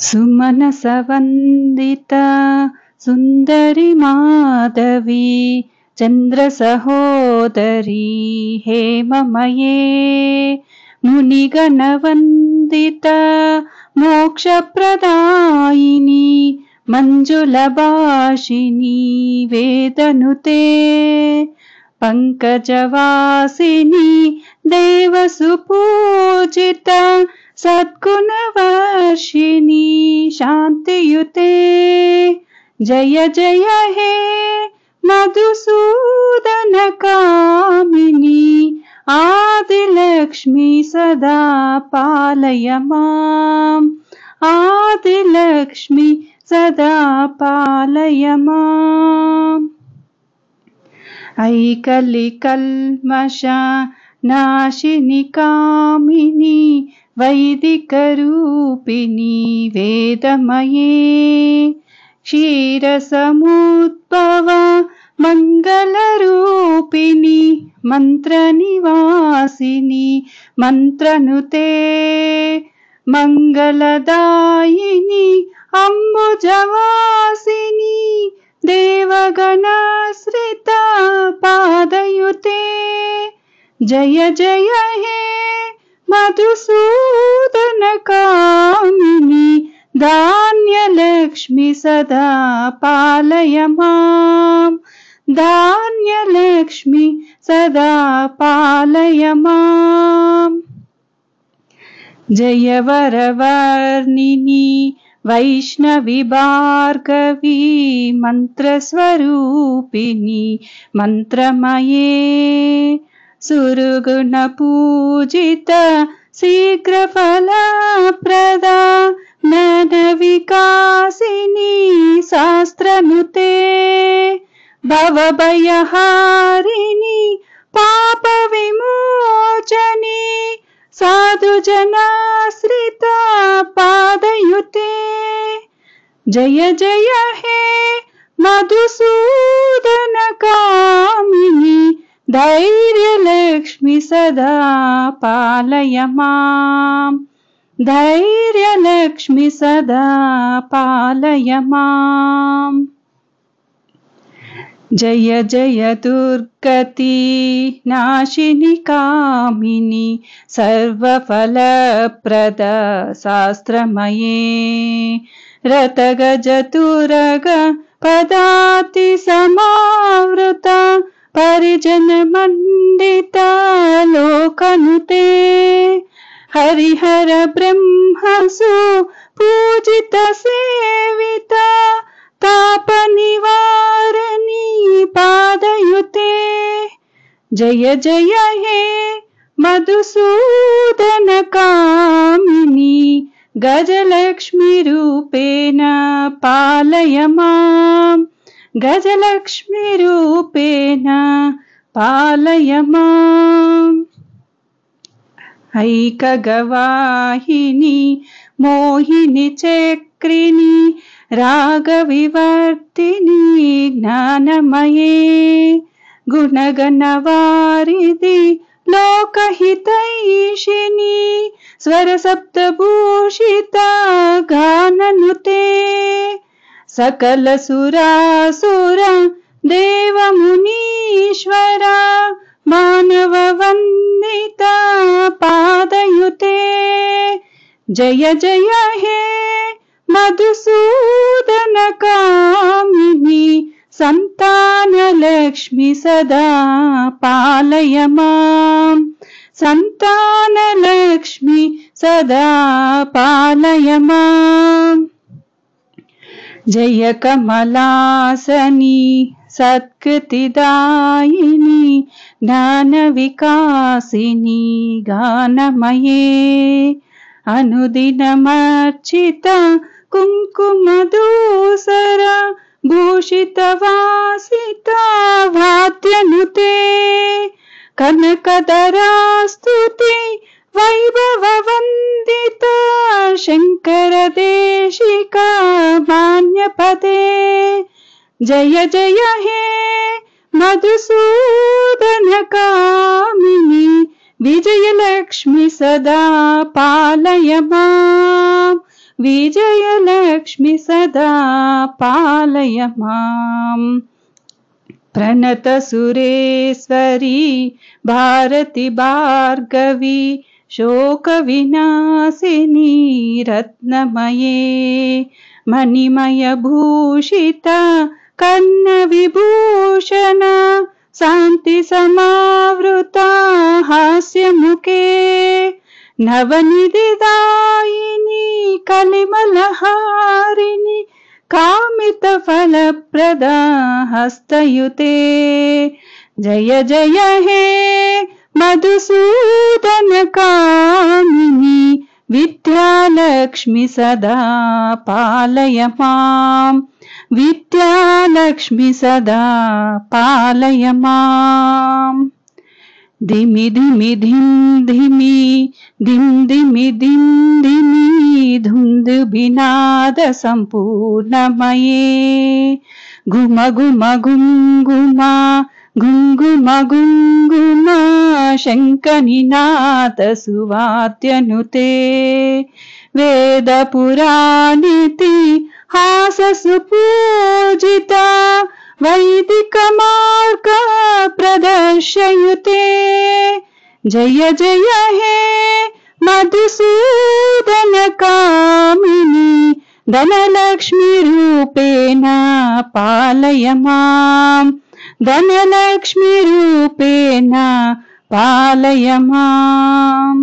सुमनसवन्दिता सुन्दरि माधवी चन्द्रसहोदरी हेममये मुनिगणवन्दिता मोक्षप्रदायिनी मञ्जुलभाषिणी वेदनुते पङ्कजवासिनी देवसुपूजिता सद्गुणवर्षिणी शान्तियुते जय जय हे मधुसूदन कामिनी आदिलक्ष्मी सदा पालय माम् आदिलक्ष्मी सदा पालय माम् ऐकलिकल्मष नाशिनि कामिनी वैदिकरूपिणी वेदमये क्षीरसमुद्भव मङ्गलरूपिणी मन्त्रनिवासिनी मन्त्रनुते मङ्गलदायिनी अम्बुजवासिनी देवगणाश्रिता पादयुते जय जय हे मधुसूदन कामिनी धान्यलक्ष्मी सदा पालय माम् धान्यलक्ष्मी सदा पालय माम् जय वरवर्णिनी वैष्णवी भार्गवी मन्त्रस्वरूपिणी मन्त्रमये सुरगुणपूजिता शीघ्रफलप्रदा ज्ञानविकासिनी शास्त्रनुते भवभयहारिणी पापविमोचनी साधुजनाश्रिता पादयुते जय जय हे मधुसूदन कामिनी धैर्यलक्ष्मी सदा पालय माम् धैर्यलक्ष्मी सदा पालय माम् जय जय दुर्गति नाशिनि कामिनी सर्वफलप्रद शास्त्रमये रतगजतुरग पदाति समावृता परिजनमण्डिता लोकनुते हरिहर ब्रह्मसु पूजित सेविता तापनिवारिणी पादयुते जय जय हे मधुसूदन कामिनी गजलक्ष्मी रूपेण पालय माम् गजलक्ष्मी रूपेण पालय माम् ऐकगवाहिनी मोहिनी चक्रिणी रागविवर्तिनी ज्ञानमये गुणगणवारिधि लोकहितैषिणी स्वरसप्तभूषिता गाननुते सकलसुरासुर देवमुनीश्वरा मानववन्दिता पादयुते जय जय हे मधुसूदन कामिनी संतानलक्ष्मी सदा पालय माम् संतानलक्ष्मी सदा पालय माम् जय कमलासनी सत्कृतिदायिनी ज्ञानविकासिनी गानमये अनुदिनमर्चिता कुङ्कुमधूसरा भूषितवासिता वाद्यनुते कनकधरास्तुति वैभववन्दिता शङ्करदेशिका मान्यपदे जय जय हे मधुसूदन कामिनी विजयलक्ष्मी सदा पालय माम् विजयलक्ष्मी सदा पालय माम् प्रणतसुरेश्वरी भारती भार्गवी शोकविनाशिनी रत्नमये मणिमयभूषिता कर्णविभूषण शान्तिसमावृता हास्यमुखे नवनिधिदायिनी कलिमलहारिणी कामितफलप्रदा हस्तयुते जय जय हे मधुसूदन कामिनी विद्यालक्ष्मी सदा पालय माम् विद्यालक्ष्मी सदा पालय माम् धिमि धिमि धिम धिमि धिम धिमि धिम धिमि धुन्दुभिनाद सम्पूर्णमये घुम घुम घुम घुमा घुङ्घुम घुङ्घुम शङ्खनिनाद सुवाद्यनुते वेदपुराणिति हाससुपूजिता वैदिकमार्ग प्रदर्शयुते जय जय हे मधुसूदन कामिनी धनलक्ष्मी रूपेण पालय माम् धनलक्ष्मी रूपेण पालय माम्।